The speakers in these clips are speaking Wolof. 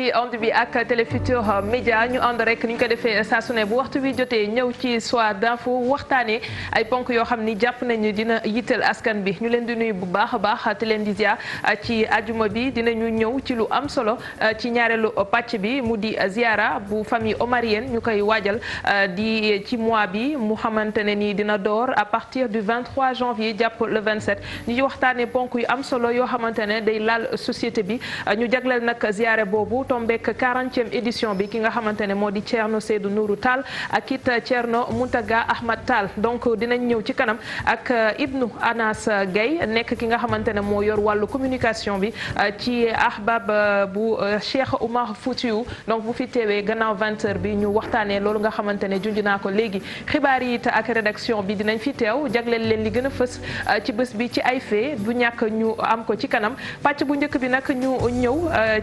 ci onde bi ak Télé Futurs Médias ñu ànd rek ni ñu ko defee saa su ne bu waxtu bi jotee ñëw ci soir d'info waxtaanee ay ponk yoo xam ni jàpp nañu dina yitteel askan bi ñu leen di nuyu bu baax a baax te leen di ziar ci ajuma bi dinañu ñëw ci lu am solo ci ñaareelu pàcc bi mu di ziara bu famille omarienne ñu koy waajal di ci mois bi mu xamante ne ni dina door à partir du 23 janvier jàpp le 27 ñu ci waxtaanee ponk yu am solo yoo xamante ne day laal société bi ñu jagleel nag ziare boobu tombeek 40e édition bi ki nga xamante ne moo di Thierno Seydou Nourou Tall ak it Thierno Mountaga Ahmad Tall donc dinañ ñëw ci kanam ak Ibnu Anas Gaye nekk ki nga xamante ne moo yor wàllu communication bi ci ahbab bu Cheikh Oumar Foutiyou donc bu fi teewee gannaaw 20h bi ñu waxtaanee loolu nga xamante ne junj naa ko léegi xibaar yi it ak rédaction bi dinañ fi teew jagleel leen li gën a fës ci bés bi ci ay fee bu ñàkk ñu am ko ci kanam pàcc bu njëkk bi nag ñu ñëw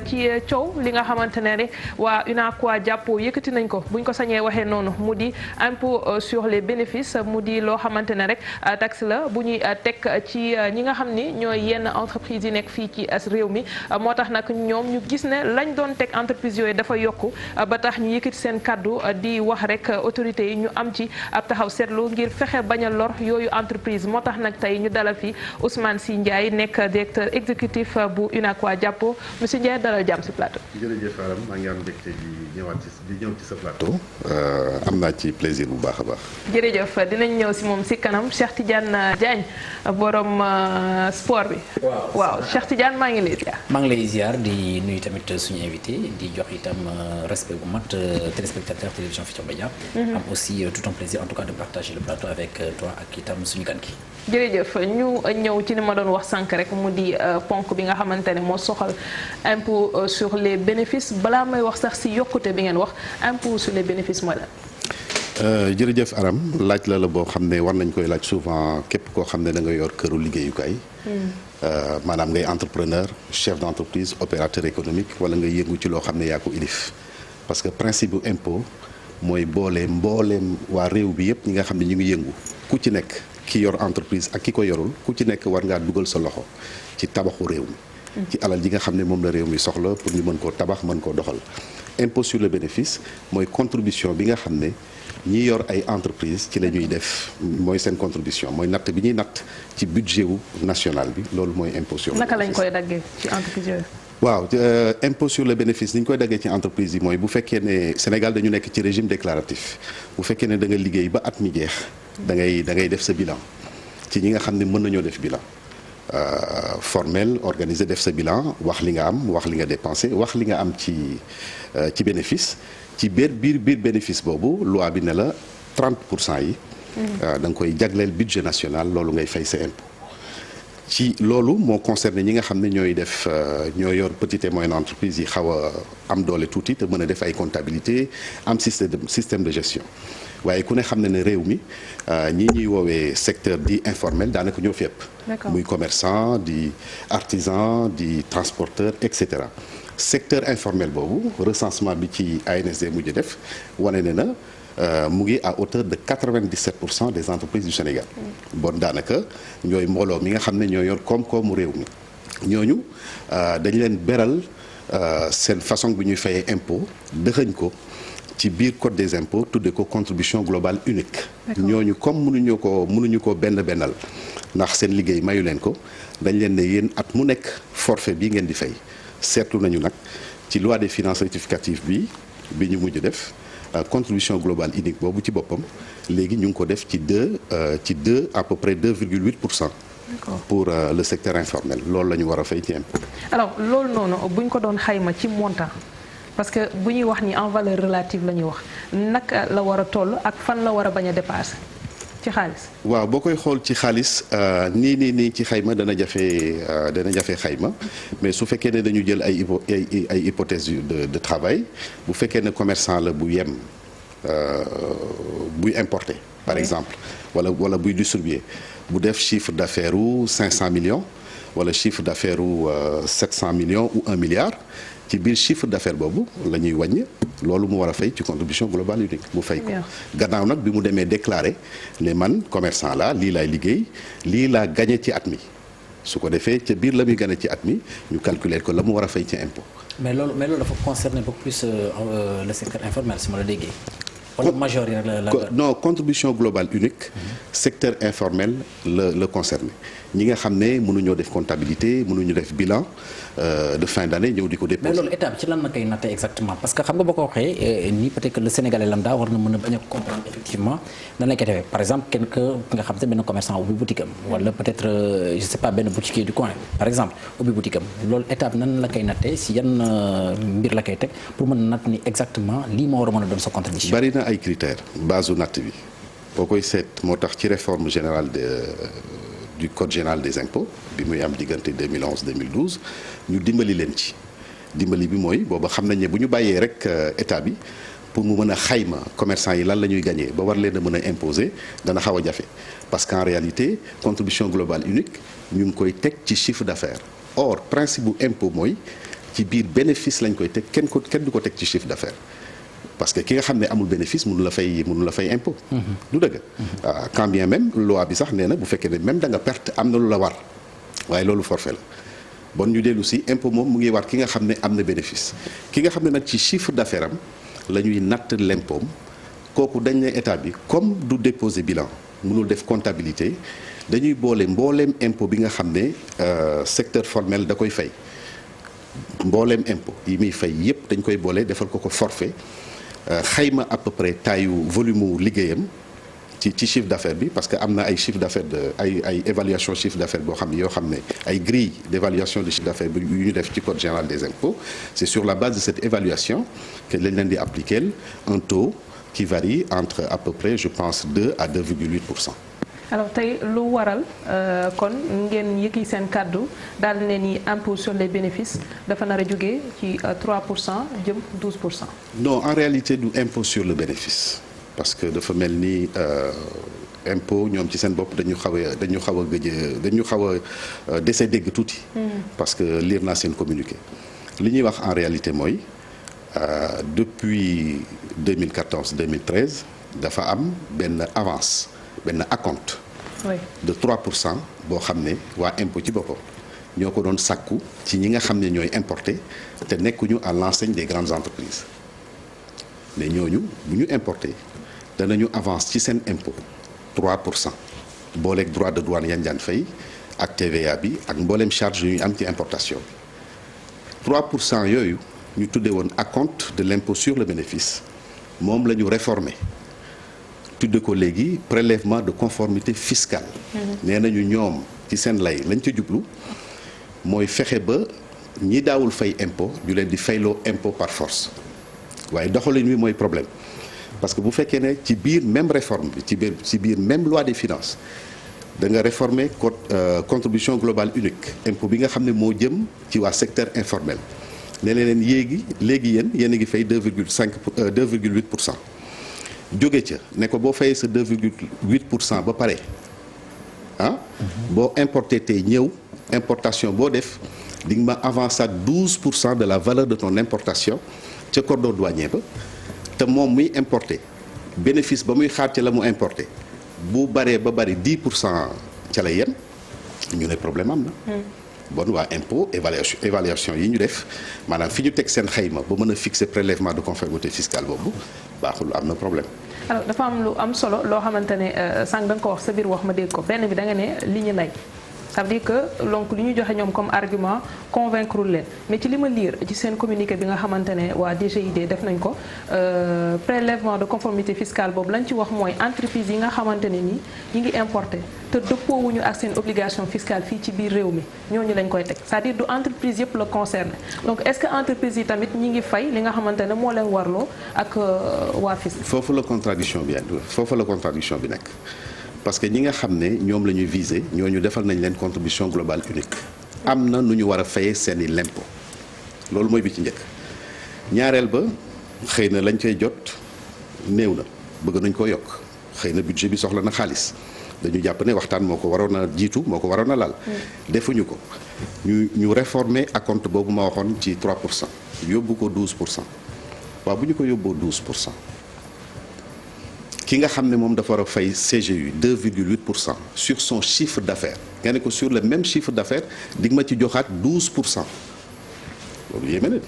ci coow li nga xamante ne rek waa UNACOIS jàppoo yëkkati nañ ko buñ ko sañee waxee noonu mu di impôt sur les bénéfices mu di loo xamante ne rek taxe la bu ñuy teg ci ñi nga xam ni ñooy yenn entreprise yi nekk fii ci réew mi moo tax nag ñoom ñu gis ne lañ doon teg entreprise yooyu dafa yokku ba tax ñu yëkkati seen kàddu di wax rek autorités yi ñu am ci ab taxaw seetlu ngir fexe bañ a lor yooyu entreprise moo tax nag tey ñu dalal fi Ousmane Sy Ndiaye nekk directeur exécutif bu UNACOIS jàppoo monsieur Ndiaye dalal jàmm si plateau. jërëjëf Aram maa ngi am mbégte di ñëw ci sa plateau. am naa ci plaisir bu baax a baax. jërëjëf dinañ ñëw si moom si kanam Cheikh Tidiane Diagne borom sport bi. waaw Cheikh Tidiane maa ngi lay ziar. maa ngi lay ziar di nuyu tamit suñu invité di jox itam respect bu mat téléspectateur télévision Futurs Médias. am aussi tout un plaisir en tout cas de partager le plateau avec toi ak itam suñu gan gi. jërëjëf ñu ñëw ci ni ma doon wax sànq rek mu di ponk bi nga xamante ne moo soxal impôt sur les bénéfices balaa may wax sax si yokkute bi ngeen wax impôt sur les bénéfices mooy lan. jërëjëf Aram laaj la boo xam ne war nañ koy laaj souvent képp koo xam ne da nga yor këru liggéeyukaay. maanaam ngay entrepreneur chef d'entreprise opérateur économique wala nga yëngu ci loo xam ne yaa ko ilif parce que principe bu impôt mooy mbooleem waa réew bi yëpp ñi nga xam ne ñu ngi yëngu ku ci nekk. ki yor entreprise ak ki ko yorul ku ci nekk war ngaa dugal sa loxo ci tabaxu réew mi ci alal ji nga xam ne moom la réew mi soxla pour ñu mën koo tabax mën koo doxal impôt sur le bénéfice mooy contribution bi nga xam ne ñi yor ay entreprise ci la ñuy def mooy seen contribution mooy natt bi ñuy natt ci budget wu national bi loolu mooy impôt sur le bénéfice. naka lañ koy daggee ci entreprise yooyu. waaw impôt sur le bénéfice ni ñu koy daggee ci entreprise yi mooy bu fekkee ne Sénégal dañu nekk ci régime déclaratif bu fekkee ne da nga liggéey ba at mi jeex da ngay def sa bilan ci ñi nga xam ne mën nañoo def bilan formel organisé def sa bilan wax li nga am wax li nga dépensé wax li nga am ci bénéfice ci biir bénéfice boobu loi bi ne la 30% yi da nga koy jagleel budget national loolu ngay fay sa impôt ci loolu moo concerné ñi nga xam ne ñoo yor petite et moyenne entreprise yi xaw a am doole tuuti te mën a def ay comptabilité am système de gestion waaye ku ne xam ne réew mi ñi ñuy woowee secteur di informel daanaka ñoo fi ëpp muy commerçant di artisan di transporteur et cetera secteur informel boobu recensement bi ci ANSD mujj def wane ne na mu ngi à hauteur de 97% des entreprises du Sénégal bon daanaka ñooy mbooloo mi nga xam ne ñoo yor koom-koomu réew mi ñooñu dañ leen beral seen façon bi ñuy fayee impôt dëxëñ ko ci biir code des impôts tudde ko contribution globale unique ñooñu comme mënuñu ko bennal ndax seen liggéey mayu leen ko dañ leen ne yéen at mu nekk forfait bii ngeen di fay seetlu nañu nag ci loi des finances rectificative bi ñu mujj def contribution globale unique boobu ci boppam léegi ñu ngi ko def ci deux à peu près 2,8% pour le secteur informel loolu la ñu war a fay ci impôt. alors loolu noonu bu ñu ko doon xayma ci montant parce que bu ñuy wax ni en valeur relative la ñuy wax naka la war a toll ak fan la war a bañ a dépasser ci xaalis. waaw boo koy xool ci xaalis nii ci xayma dana jafe xayma mais su fekkee ne dañu jël ay hypothèses de travail bu fekkee ne commerçant la bu yem buy importer par exemple wala buy distribuer bu def chiffre d'affaires u 500 millions wala chiffre d'affaires u 700 millions ou 1 milliard ci biir chiffre d'affaires boobu la ñuy wàññ loolu mu war a fay ci contribution globale unique mu fay ko gannaaw nag bi mu demee déclarer ne man commerçant la lii laay liggéey lii laa gagné ci at mi su ko defee ca biir la muy gagné ci at mi ñu calculer ko la mu war a fay ci impôt mais loolu dafa concerner beaucoup plus le secteur informel su ma la déggee. wala major yi la non contribution globale unique. secteur informel la concerné ñi nga xam ne mënuñoo def comptabilité mënuñu def bilan de fin d'année ñëw di ko déposer. mais loolu état bi ci lan la koy nattee exactement parce que xam nga boo ko waxee nii peut-être que le Sénégalais lambda war na mën a bañ a comprendre effectivement nan lañ koy defee par exemple nga xam te benn commerçant ubbi boutique am wala peut-être je sais pas benn boutiquier du coin par exemple ubbi boutique am loolu état bi nan la koy nattee si yan mbir la koy teg pour mën a natt ni exactement lii moo war a mën a doon sa contribution. bari na ay critères base u natt bi boo koy seet moo tax ci réforme générale du code général des impôts bi muy am diggante 2011 2012 ñu dimbali leen ci dimbali bi mooy booba xam nañ ne bu ñu bàyyee rek état bi pour mu mën a xayma commerçant yi lan la ñuy gagné ba war leen a mën a imposer dana xaw a jafe parce qu'en réalité contribution globale unique ñu ngi koy teg ci chiffre d'affaires or principe bu impôt mooy ci biir bénéfice lañ koy teg kenn du ko teg ci chiffre d'affaires parce que ki nga xam ne amul bénéfice mënu la fay impôt. du dëgg. quand bien même loi bi sax nee na bu fekkee ne même da nga perte am na lu la war waaye loolu forfait la bon ñu dellu si impôt moom mu ngi war ki nga xam ne am na bénéfice ki nga xam ne nag ci chiffre d'affaires am la ñuy natt l'impôt kooku dañ ne état bi comme du déposer bilan mënul def comptabilité dañuy boole mbooleem impôt bi nga xam ne secteur formel da koy fay mbooleem impôt yi muy fay yépp dañ koy boole defal ko forfait. xayma à peu près taayu volume mu liggéeyam ci chiffre d'affaires bi parce que am na ay chiffre d'affaires ay évaluation chiffre d'affaires boo xam ne yoo xam ne ay grille d'évaluation de chiffre d'affaires yu ñu def ci code général des impôts c'est sur la base de cette évaluation que lañ leen di appliquer un taux qui varie entre à peu près je pense 2 à 2,8%. alors tey lu waral kon ngeen yëkki seen kàddu daal ne ni impôt sur les bénéfices dafa nar a jógee ci 3% jëm 12%. non en réalité du impôt sur le bénéfice parce que dafa mel ni impôt ñoom ci seen bopp dañu xaw a dese dégg tuuti. parce que lire naa seen communiqué li ñuy wax en réalité mooy depuis 2014 2013 dafa am benn avance. benn acompte de 3% boo xam ne waa impôt ci boppam ñoo ko doon sàkku ci ñi nga xam ne ñooy importer te nekkuñu à l'enseigne des grandes entreprises mais ñooñu bu ñu importer danañu avance ci seen impôt 3% booleeg droit de douane yan daan fay ak TVA bi ak mbooleem charge yu ñu am ci importation bi 3% yooyu ñu tuddee woon acompte de l'impôt sur le bénéfice moom la ñu réformer tudde ko léegi prélèvement de conformité fiscale. nee nañu ñoom ci seen lay lañ ca jublu mooy fexe ba ñi daawul fay impôt ñu leen di fayloo impôt par force waaye doxalin wi mooy problème parce que bu fekkee ne ci biir même réforme bi ci biir même loi des finances da nga réformer code contribution globale unique impôt bi nga xam ne moo jëm ci waa secteur informel ne leen léegi yéen a ngi fay 2,8%. jóge ca ne ko boo fayee sa 2,8% ba pare boo importé tey ñëw importation boo def di nga ma avancer 12% de la valeur de ton importation ca cordon douanier ba te moom muy importé bénéfice ba muy xaar ca la mu importé bu baree ba bari 10% ca la yem ñu ne problème am na. bon waa impôt évaluation yi ñu def maanaam fi ñu teg seen xayma ba mën a fixer prélèvement de conformité fiscale boobu baaxul am na problème. alors dafa am lu am solo loo xamante ne sànq da nga ko wax sa biir wax ma dégg ko benn bi da nga ne li ñu lay ça veut dire que donc li ñu joxe ñoom comme argument convaincre leen mais ci li ma lire ci seen communiqué bi nga xamante ne waa DGID def nañ ko prélèvement de conformité fiscale boobu lañ ci wax mooy entreprise yi nga xamante ne ni ñi ngi importé te dëppoowuñu ak seen obligation fiscale fii ci biir réew mi ñooñu lañ koy teg c'est-à-dire du entreprise yëpp la concerné donc est-ce que entreprise yi tamit ñi ngi fay li nga xamante ne moo leen warloo ak waa fisc. foofu la contradiction bi nekk. parce que ñi nga xam ne ñoom la ñuy viser ñooñu defal nañ leen contribution globale unique am na nu ñu war a fayee seeni l'impôt loolu mooy bi ci njëkk ñaareel ba xëy na lañ koy jot néew na bëgg nañ ko yokk xëy na budget bi soxla na xaalis dañu jàpp ne waxtaan moo ko waroon a jiitu moo ko waroon a laal defuñu ko ñu réformer acompte boobu ma waxoon ci 3% yóbbu ko 12% waaw bu ñu ko yóbboo 12% ki nga xam ne moom dafa war a fay CGU 2,8% sur son chiffre d'affaires nga ne ko sur le même chiffre d'affaires di nga ma ci joxaat 12% loolu yéeme na di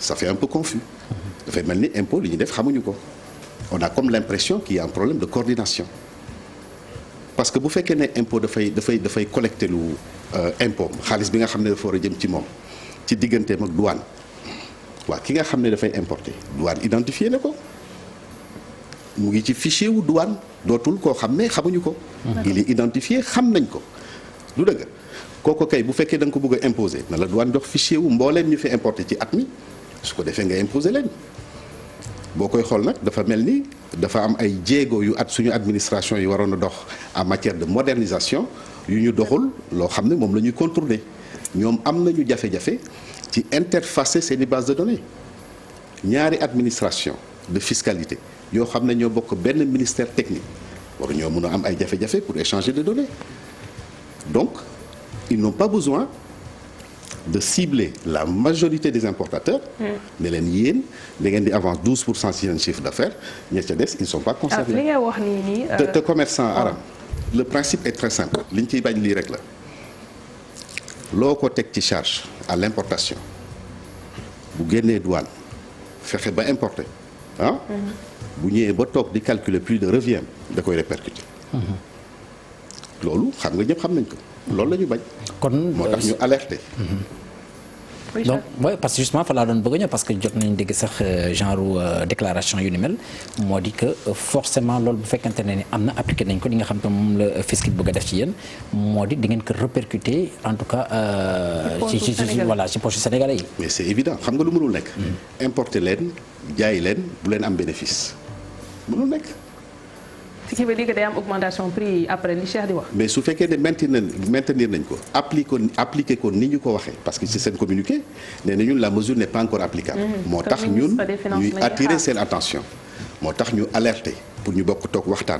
ça fait un peu confus dafay mel ni impôt li ñu def xamuñu ko on a comme l'impression qu'il y a un problème de coordination parce que bu fekkee ne impôt dafay collecter lu impôt xaalis bi nga xam ne dafa war a jëm ci moom ci digganteem ak douane waaw ki nga xam ne dafay importer douane identifié na ko mu ngi ci fichier wu douane dootul koo xam ne xamuñu ko. il est identifié xam nañ ko du dëgg kooku kay bu fekkee da nga ko bëgg a imposer na la douane jox fichier wu mbooleem ñu fi importer ci at mi su ko defee nga imposer leen boo koy xool nag dafa mel ni dafa am ay jéego yu suñu administration yi waroon a dox en matière de modernisation yu ñu doxul loo xam ne moom la ñuy contourner ñoom am nañu jafe-jafe ci interfacer seeni base de données ñaari administration de fiscalité yoo xam ne ñoo bokk benn ministère technique war ñoo mën a am ay jafe-jafe pour échanger des données donc ils n'ont pas besoin de cibler la majorité des importateurs ne leen yéen da ngeen di avance 12% ci seen chiffre d'affaires ña ca des ils ne sont pas concernés. li ngay wax nii te commerçant aram le principe est très simple li ñu ciy bañ lii rek la loo ko teg ci charge à l'importation bu génnee douane fexe ba importer bu ñëwee ba toog di calculer plus de revient da koy répercuter loolu xam nga ñëpp xam nañ ko loolu la ñu bañ kon moo tax ñu alerter donc oui parce que justement fa laa doon bëgg a ñëw parce que jot nañu dégg sax genre déclaration yu ni mel moo di que forcément loolu bu fekkente ne ni am na appliqué nañ ko li nga xam te moom la fisc bëgg a def ci yéen moo di ngeen ko répercuter en tout cas ci voilà ci poche sénégalais yi. mais c'est évident xam nga lu mënul nekk. importer leen jaay leen bu leen am bénéfice mënul nekk. ce qui veut dire que day am augmentation prix après li Cheikh di wax. mais su fekkee ne maintenir nañ ko appliquer ko ni ñu ko waxee parce que ci seen communiqué nee nañu la mesure n'est pas encore applicable. moo tax ñun ñuy attirer seen attention. moo tax ñu alerter pour ñu bokk toog waxtaan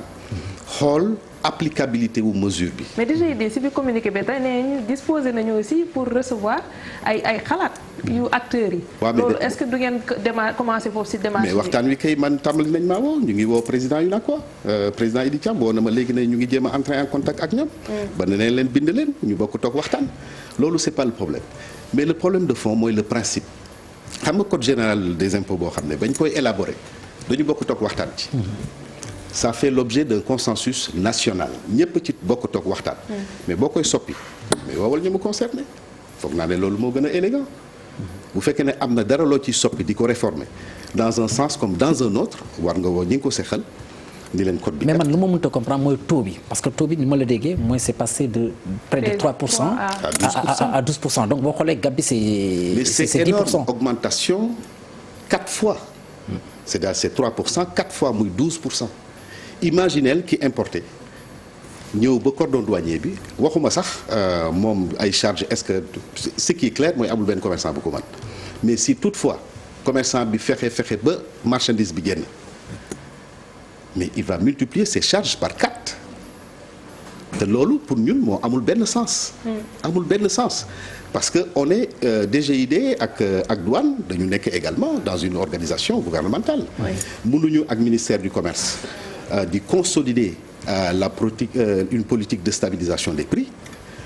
xool applicabilité wu mesure bi. mais déjà si biir communiqué bi tey nee nañu disposer nañu aussi pour recevoir ay xalaat yu acteurs yi. waaw loolu est-ce que du ngeen commencer foofu si démarche mais waxtaan wi kay man tàmbali nañ maa woo ñu ngi woo président yu nag quoi président Idi Thiam woo na ma léegi ne ñu ngi jéem a entrer en contact ak ñoom. ba ne leen bind leen ñu bokk toog waxtaan. loolu c'est pas le problème mais le problème de fond mooy le principe xam nga code général des impôts boo xam ne bañ koy élaborer dañu bokk toog waxtaan ci. ça fait l'objet d'un consensus national ñëpp ci bokk toog waxtaan. mais boo koy soppi mais woowal ñu mu concerné foog naa ne loolu moo gën a élégant bu fekkee ne am na dara loo ciy soppi di ko réformer dans un sens comme dans un autre war nga woo ñi ngi ko seqal di leen code bi. mais man lu ma mënut a comprendre mooy taux bi parce que taux bi ni ma la déggee mooy c'est passé de près de 3% à 12% donc boo xoolee gab bi c'est 10%. énorme augmentation 4 fois. c'est-à-dire c'est 3% 4 fois muy 12%. imaginez ki importé ñëw ba cordon douanier bi waxuma sax moom ay charges est-ce que ce qui est clair mooy amul benn commerçant bu ko mën mais si toutefois commerçant bi fexe ba marchandise bi génn mais il va multiplier ses charges par 4 te loolu pour ñun moo amul benn sens. amul benn sens parce que on est DGID ak douane dañu nekk également dans une organisation gouvernementale. mënuñu ak ministère du commerce. di consolider une politique de stabilisation des prix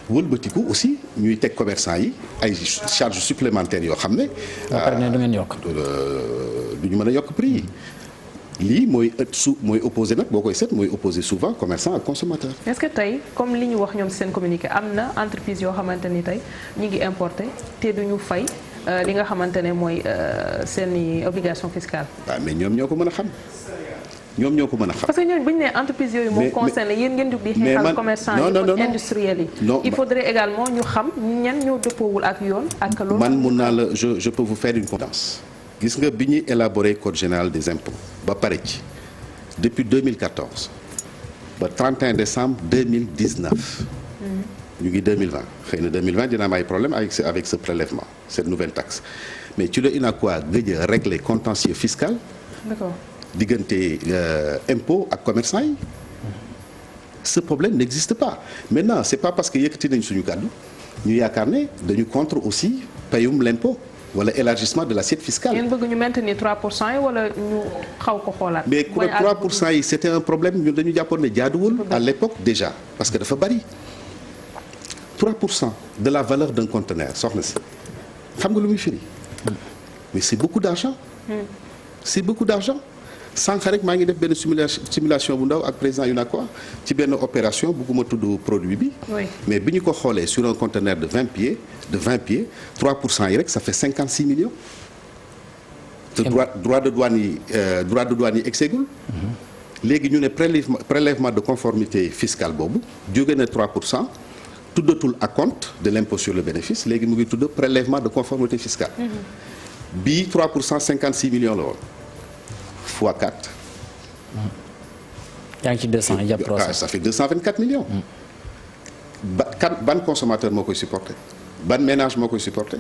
wëlbatiku aussi ñuy teg commerçant yi ay charges supplémentaires yoo xam ne. du ñu mën a yokk prix yi. lii mooy opposé nag boo koy seet mooy opposé souvent commerçant ak consommateur. est-ce que tey comme li ñu wax ñoom seen communiqué am na entreprise yoo xamante ni tey ñu ngi importer te duñu fay li nga xamante ne mooy seeni obligation fiscale. waaw mais ñoom ñoo ko mën a xam. ñoom ñoo ko mën a xam. parce que ñooñu bu ñu nee entreprise yooyu moo concerné yéen ngeen jug di xeexal commerçant yi industriels yi. il faudrait également ñu xam ñan ñoo dëppoowul ak yoon ak loolu. man mun naa la je peux vous faire une confidence. gis nga bi ñuy élaborer code général des impôts ba pare ci depuis 2014 ba 31 décembre 2019. ñu ngi 2020 xëy na 2020 dina am ay problème avec ce prélèvement cette nouvelle taxe mais ci la UNACOIS gëj a régler contentieux fiscal. D'accord. diggante impôt ak commerçant yi ce problème n'existe pas maintenant c'est pas parce que yëkkati nañ suñu kàddu ñu yaakaar ne dañu contre aussi payum l'impôt wala élargissement de l'assiette fiscale. ngeen bëgg ñu maintenir 3% yi wala ñu xaw ko xoolaat. mais ku ne 3% yi c'était un problème ñun dañu jàppoon ne jaaduwul à l'époque déjà parce que dafa bari 3% de la valeur d'un conteneur soxna si xam nga lu muy firi. mais c'est beaucoup d'argent. C'est beaucoup d'argent. sànq rek maa ngi def benn simulation bu ndaw ak président UNACOIS ci benn opération bugguma tudd produit bi. mais bi ñu ko xoolee sur un conteneur de 20 pieds 3% yi rek ça fait 56 millions. te droit de douane yi exégul. léegi ñu ne prélèvement de conformité fiscale boobu jóge na 3%. tuddatul acompte de l'impôt sur le bénéfice léegi mu ngi tudd prélèvement de conformité fiscale. bii 3% 56 millions la woon. fois 4. yaa ngi ci 200 il y a 300. ça fait 224 millions. ban consommateur moo koy supporter ban ménage moo koy supporter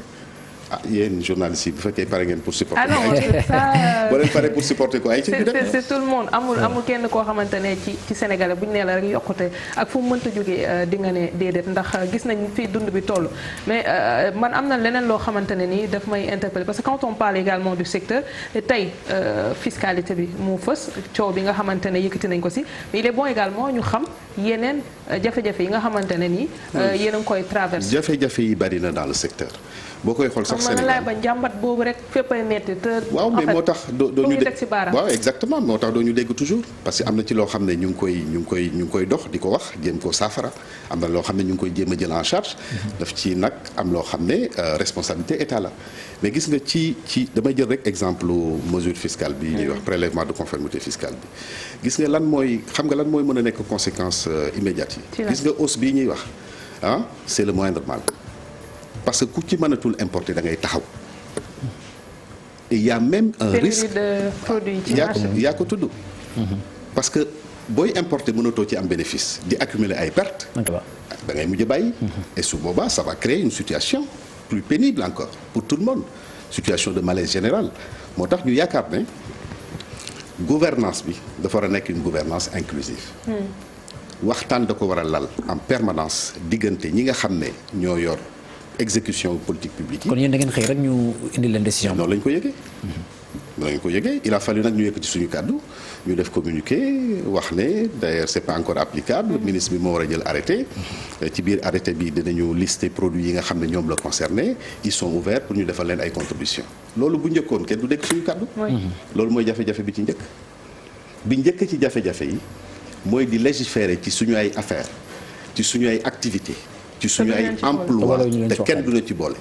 ah yéen journalistes yi bu fekkee pare ngeen pour supporter. ah non ça. boo leen pare pour supporter ko ay ci c'est tout le monde amul kenn koo xamante ne ci Sénégalais bu ñu nee la rek yokkute ak fu mu mënta jógee di nga ne déedéet ndax gis nañ fii dund bi toll. mais man am na leneen loo xamante ne nii daf may interpeller parce que quand on parle également du secteur tey fiscalité bi mu fës coow bi nga xamante ne yëkkati nañ ko si mais il est bon également ñu xam yeneen jafe-jafe yi nga xamante ne nii. yéen a ngi koy traversé. jafe-jafe yi bari na dans le secteur. boo koy xool sax Sénégal man ba njàmbat boobu rek fépp ay metti te. waaw mais moo tax doo ñu teg ci baaraam. waaw exactement moo tax doo ñu dégg toujours parce que am na ci loo xam ne ñu ngi koy dox di ko wax jéem koo saafara am na loo xam ne ñu ngi koy jéem a jël en charge. daf ci nag am loo xam ne responsabilité état la mais gis nga ci damay jël rek exemple mesure fiscale bi ñuy wax prélèvement de conformité fiscale bi gis nga lan mooy mën a nekk conséquence immédiate yi. gis nga hausse bii ñuy wax c'est le moindre mal. parce que ku ci mënatul importer da ngay taxaw et il y a même un risque de produits ci marché yaa ko tudd parce que booy importer mënatoo ci am bénéfice di accumuler ay pertes da ngay mujj bàyyi et su boobaa ça va créer une situation plus pénible encore pour tout le monde situation de malaise général moo tax ñu yaakaar ne gouvernance bi dafa war a nekk une gouvernance inclusive waxtaan da ko war a lal en permanence diggante ñi nga xam ne ñoo yor exécution politique publique yi. kon yéen da ngeen xëy rek ñu indi leen décision. noonu lañ ko yëgee. noonu lañ ko yëgee il a fallu nag ñu yëkkati suñu kàddu ñu def communiqué wax ne d'ailleurs c'est pas encore applicable ministre bi moo war a jël arrêté. ci biir arrêté bi dinañu lister produits yi nga xam ne ñoom la concerné ils sont ouverts pour ñu defal leen ay contributions. loolu bu njëkkoon kenn du dégg suñu kàddu. loolu mooy jafe-jafe bi ci njëkk. bi njëkk ci jafe-jafe yi mooy di légiférer ci suñu ay affaires ci suñu ay activités. ci suñu ay emploi te kenn du na ci boole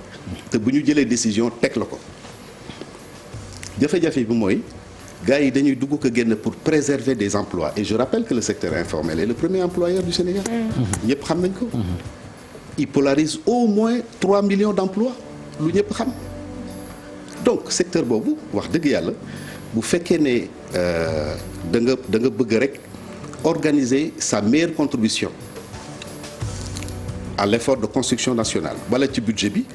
te bu ñu jëlee décision teg la ko jafe-jafe bi mooy gars yi dañuy dugg ko génn pour préserver des emplois et je rappelle que le secteur informel est le premier employeur du Sénégal ñëpp xam nañ ko il polarise au moins 3 millions d'emplois lu ñëpp xam donc secteur boobu wax dëgg yàlla bu fekkee ne da nga bëgg rek organiser sa meilleure contribution à l'effort de construction nationale wala ci budget bi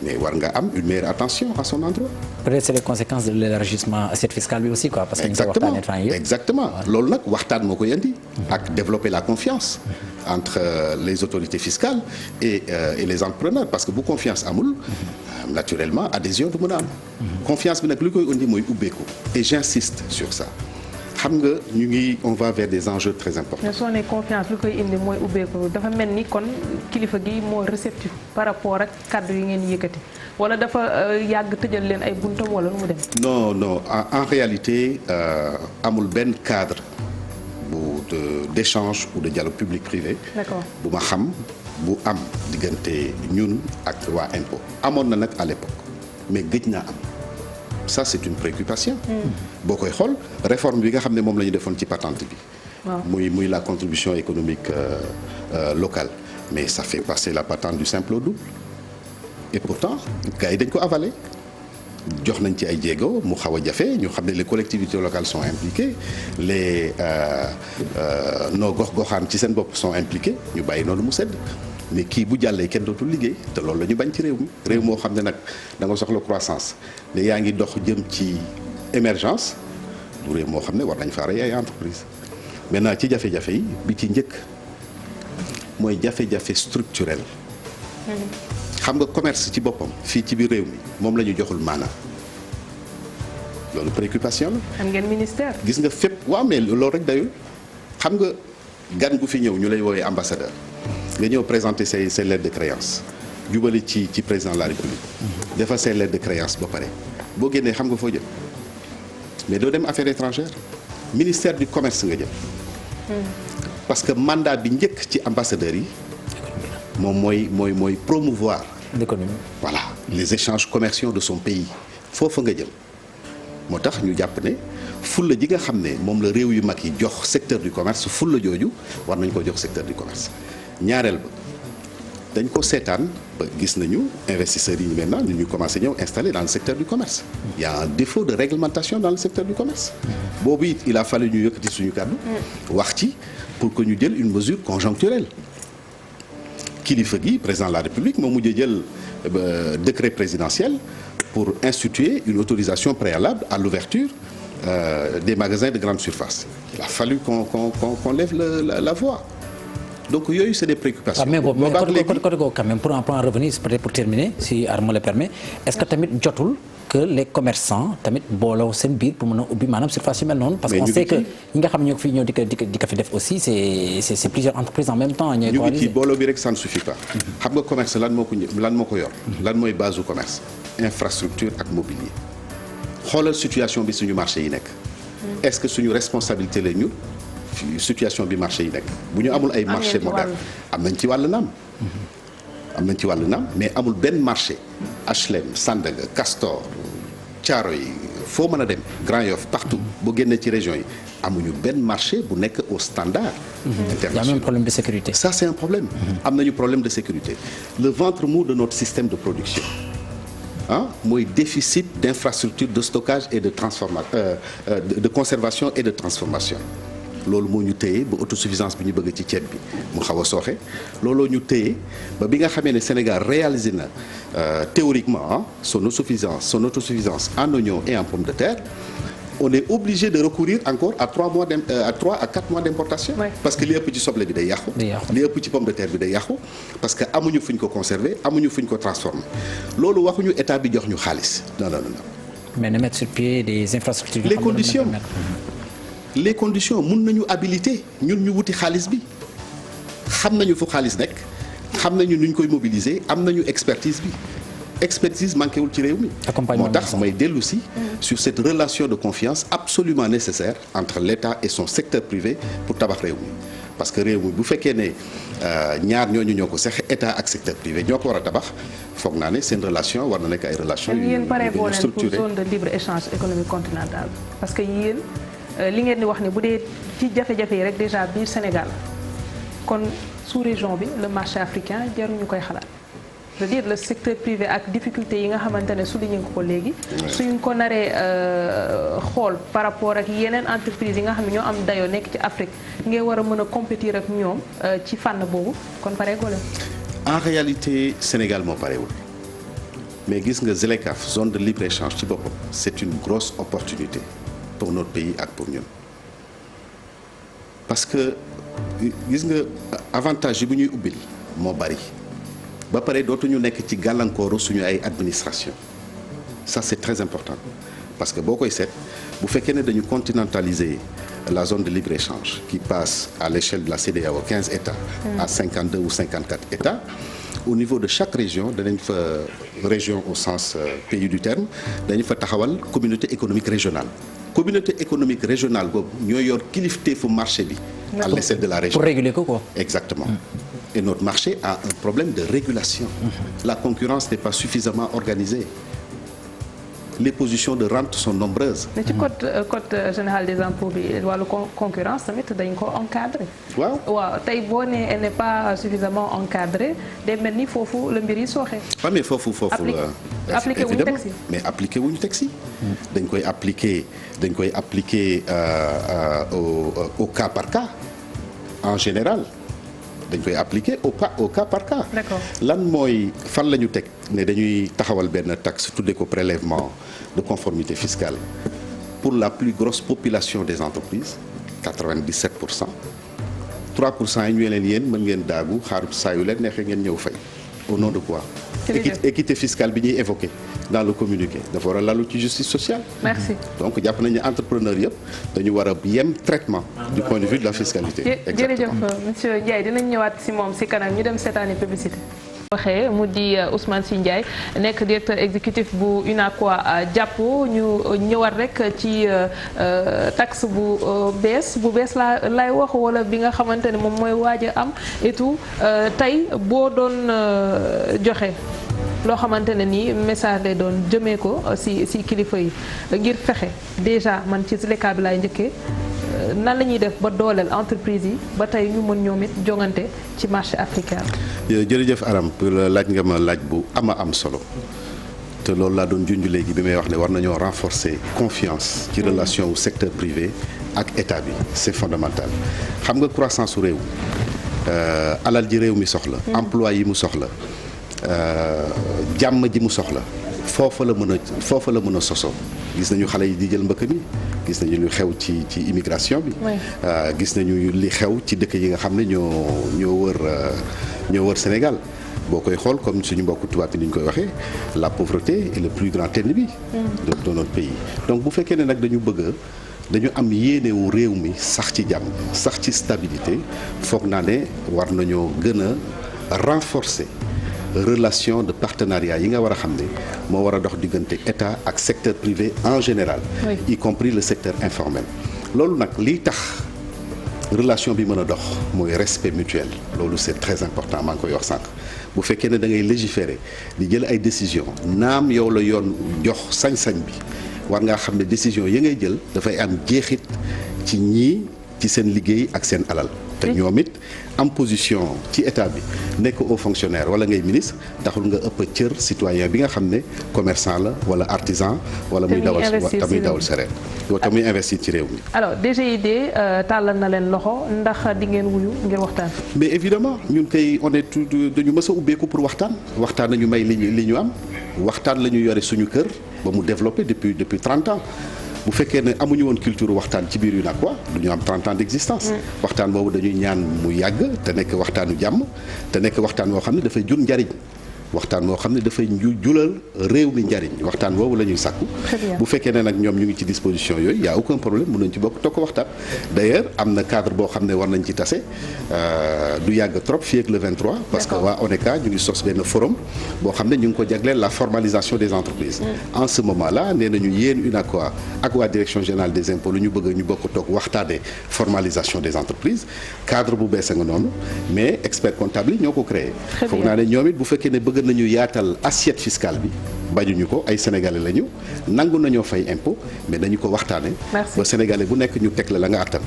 mais war nga am une meilleure attention à son endroit. peut-être c'est les conséquences de l'élargissement assiette fiscale bi aussi quoi. parce que ñu ngi koy waxtaanee fan yii exactement loolu nag waxtaan moo koy indi. ak développer la confiance entre les autorités fiscales et les entrepreneurs parce que bu confiance amul. naturellement adhésion du mën a am. confiance bi nag li koy indi mooy ubbeeku et j'insiste sur ça. xam nga ñu ngi on va vers des enjeux très importants. mais soo ne confiance lu koy indi mooy ubbeeku dafa mel ni kon kilifa gi moo réceptif par rapport ak kàddu yi ngeen yëkkati wala dafa yàgg tëjal leen ay buntam wala lu mu dem. non en réalité amul benn cadre d'échange ou de dialogue public-privé. d'accord bu ma xam bu am diggante ñun ak waa impôt amoon na nag à l'époque mais gëj naa am. ça c'est une préoccupation. boo koy xool réforme bi nga xam ne moom la ñu defoon ci patente bi. muy la contribution économique locale mais ça fait passer la patente du simple au double et pourtant gars yi dañ ko avalé jox nañ ci ay jéego mu xaw a jafe ñu xam ne les collectivités locales sont impliquées les nos gox-goxaan ci seen bopp sont impliqués ñu bàyyi noonu mu sedd. mais kii bu jàllee kenn dootul liggéey te loolu la ñu bañ ci réew mi réew moo xam ne nag da nga soxla croissance ne yaa ngi dox jëm ci émergence du réew moo xam ne war nañ faa rey ay entreprise maintenant ci jafe-jafe yi bi ci njëkk mooy jafe-jafe structurel xam nga commerce ci boppam fii ci biir réew mi moom la ñu joxul maanaam loolu préoccupation la. am ngeen ministère. gis nga fépp waaw mais loolu rek dayul xam nga gan gu fi ñëw ñu lay woowee ambassadeur. nga ñëw présenter say lettres de créance jubali ci président de la République defal say lettres de créance ba pare boo génnee xam nga foo jëm mais doo dem affaires étrangères ministère du commerce nga jëm. parce que mandat bi njëkk ci ambassadeurs yi moom mooy promouvoir. l'économie. voilà les échanges commerciaux de son pays foofa nga jëm moo tax ñu jàpp ne fulla ji nga xam ne moom la réew yu mag yi jox secteur du commerce fulla jooju war nañ ko jox secteur du commerce ñaareel ba dañ ko seetaan ba gis nañu investisseurs yi maintenant ñu commencé ñëw installer dans le secteur du commerce il y a un défaut de réglementation dans le secteur du commerce boobu it il a fallu ñu yëkkati suñu kàddu wax ci pour que ñu jël une mesure conjoncturelle kilifa gi président de la République moo mujjee jël décret présidentiel pour instituer une autorisation préalable à l'ouverture des magasins de grande surface il a fallu qu'on lève la voix donc yooyu c'est des préoccupations. mais côté quand même pour en revenir peut-être pour terminer si Arma le permet est-ce que tamit jotul que les commerçants tamit booloo seen biir pour mën a ubbi maanaam surface yu mel noonu. parce qu'on sait que ñi nga xam ñoo ko fi ñëw di ko fi def aussi c'est plusieurs entreprises en même temps. ñooy coaliser ñu ngi ci booloo bi rek ça ne suffit pas. xam nga commerce lan moo ko yor. lan mooy base du commerce. infrastructure ak mobilier. xoolal situation bi suñu marché yi nekk. est-ce que suñu responsabilité la ñu. situation bi marché yi nekk bu ñu amul ay marché moderne am nañ ci wàll naam mais amul benn marché HLM Sandaga Castor Thiaroye foo mën a dem Grand Yoff partout boo génnee ci région yi amuñu benn marché bu nekk au standard international. Il y a même problème de sécurité. Ça c'est un problème. am nañu problème de sécurité. Le ventre mou de notre système de production mooy déficit d'infrastructures de stockage et de de conservation et de transformation. loolu moo ñu téye ba autosuffisance bi ñu bëgg ci ceeb bi mu xaw a sooxe looloo ñu téye ba bi nga xamee ne Sénégal réalisé na théoriquement son autosuffisance en oignons et en pommes de terre on est obligé de recourir encore à 3 à 4 mois d'importation. Oui. Parce que li ëpp ci soble bi day yàqu. li ëpp ci pomme de terre bi day yàqu parce que amuñu fuñ ko conserver amuñu fuñ ko transformer loolu waxuñu état bi jox ñu xaalis non. mais na mettre sur pied des infrastructures. les conditions mun nañu habiliter ñun ñu wuti xaalis bi xam nañu fu xaalis nekk xam nañu nuñ koy mobiliser am nañu expertise manqué wul ci réew mi moo tax may dellu si sur cette relation de confiance absolument nécessaire entre l'État et son secteur privé pour tabax réew mi parce que réew mi bu fekkee ne ñaar ñooñu ñoo ko seq État ak secteur privé ñoo ko war a tabax foog naa ne seen relation war na nekk ay relations yu structurées pour zone de libre échange économique continentale parce que yéen li ngeen di wax ni bu dee ci jafe-jafe yi rek déjà biir Sénégal kon sous-région bi le marché africain jaruñu koy xalaat c'est-à-dire le secteur privé ak difficulté yi nga xamante ne souligné nga ko léegi suñ ko naree xool par rapport ak yeneen entreprise yi nga xam ne ñoo am dayoo nekk ci Afrique ngay war a mën a compétir ak ñoom ci fànn boobu kon pare gole en réalité Sénégal moo parewul mais gis nga ZLECAf zone de libre échange ci boppam c'est une grosse opportunité pour notre pays ak pour ñun parce que gis nga avantage yi bu ñuy ubbil moo bari ba pare dootuñu nekk ci gàllankooru suñu ay administration ça c'est très important parce que boo koy seet bu fekkee ne dañu continentaliser la zone de libre-échange qui passe à l'échelle de la CEDEAO 15 États à 52 ou 54 États au niveau de chaque région danañ fa région au sens pays du terme dañu fa taxawal communauté économique régionale boobu ñoo yor kilifteefu marché bi à l'échelle de la région pour réguler ko quoi exactement et notre marché a un problème de régulation la concurrence n'est pas suffisamment organisée les positions de rente sont nombreuses. mais ci code général des impôts bi wàllu concurrence tamit dañ ko encadré. waaw tey boo nee elle n'est pas suffisamment encadrée day mel ni foofu la mbir yi sooxe. waaw mais foofu appliqué wuñu texte yi mais appliqué wuñu texte yi. dañ koy appliquer au cas par cas en général. dañ koy appliquer au cas par cas. D'accord. lan mooy fan la ñu teg ne dañuy taxawal benn taxe tuddee ko prélèvement de conformité fiscale pour la plus grosse population des entreprises 97%. 3% yi ñu leen yéen mën ngeen daagu xaar saa yu leen neexee ngeen ñëw fay au nom de quoi. équité fiscale bi ñuy évoqué dans le communiqué dafa war a lalu ci justice sociale. Merci. donc jàpp nañu ne entrepreneur yëpp dañu war a yem traitement du point de vue de la fiscalité. jërëjëf monsieur Ndiaye dinañ ñëwaat si moom si kanam ñu dem seetaani publicité. waxee mu di Ousmane Sy Ndiaye nekk directeur exécutif bu UNACOIS jàppo ñu ñëwaat rek ci taxe bu bees lay wax wala bi nga xamante ne moom mooy waaj a am et tout tey boo doon joxe loo xamante ne nii message lay doon jëmee ko si kilifa yi ngir fexe déjà man ci Zuleka bi laay njëkkee nan la ñuy def ba dooleel entreprise yi ba tey ñu mën ñoom it jongante ci marché africain. jërëjëf Aram laaj nga ma laaj bu am solo te loolu laa doon junj léegi bi may wax ne war nañoo renforcer confiance ci relation wu secteur privé ak état bi c'est fondamental xam nga croissance su réew alal ji réew mi soxla. emploi yi mu soxla jàmm ji mu soxla foofa la mën a sosoo gis nañu xale yi di jël mbëkk mi gis nañu lu xew ci immigration bi. gis nañu li xew ci dëkk yi nga xam ne ñoo wër Sénégal boo koy xool comme suñu mbokku tubaab bi ni ñu koy waxee la pauvreté est le plus grand ennemi de notre pays donc bu fekkee ne nag dañu am yéenewu réew mi sax ci jàmm sax ci stabilité foog naa ne war nañoo gën a renforcer relation de partenariat yi nga war a xam ne moo war a dox diggante état ak secteur privé en général. Oui. Y compris le secteur informel. loolu nag liy tax relation bi mën a dox mooy respect mutuel loolu c'est très important maa ngi koy wax sànq bu fekkee ne da ngay légiférer di jël ay décisions naam yow la yoon jox sañ-sañ bi war ngaa xam ne décision yi ngay jël dafay am jeexit ci ñii ci seen liggéey ak seen alal. te ñoom it am position ci état bi nekk haut fonctionnaire wala ngay ministre taxul nga ëpp cër citoyen bi nga xam ne commerçant la wala artisan wala muy dawal sareet yow te muy investir ci réew mi. alors DGID tàllal na leen loxo ndax di ngeen wuyu ngir waxtaan. mais évidemment ñun kay on est dañu mës a ubbeeku pour waxtaan nañu may li ñu am waxtaan la ñu yore suñu kër ba mu développé depuis 30 ans. bu fekkee ne amuñu woon culture waxtaan ci biir UNACOIS du ñu am 30 ans d'existence. waxtaan boobu dañuy ñaan mu yàgg te nekk waxtaanu jàmm te nekk waxtaan woo xam ne dafay jur njariñ waxtaan moo xam ne dafay julal réew mi njariñ waxtaan boobu la ñuy sàkku. bu fekkee ne nag ñoom ñu ngi ci disposition yooyu y a aucun problème mën nañ ci bokk toog ko waxtaan. d'ailleurs am na cadre boo xam ne war nañ ci tase du yàgg trop fii ak le 23. parce que waa ONECA ñu ngi sos benn forum boo xam ne ñu ngi ko jagleel la formalisation des entreprises. en ce moment là nee nañu yéen UNACOIS ak waa direction générale des impôts lu ñu bëgg ñu bokk toog waxtaanee formalisation des entreprises cadre bu bees a nga noonu mais expert comptable yi ñoo ko créé. foog naa ne ñoom it bu fekkee ne bëgg nañu yaatal assiette fiscale bi bañuñu ko ay sénégalais lañu nangu nañoo fay impôt mais dañu ko waxtaane ba sénégalais bu nekk ñu teg la nga attan.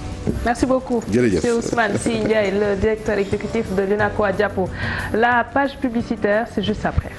merci beaucoup. jërëjëf c'est Ousmane Sy Ndiaye le directeur exécutif de l'UNACOIS Jàppo. La page publicitaire c'est juste après.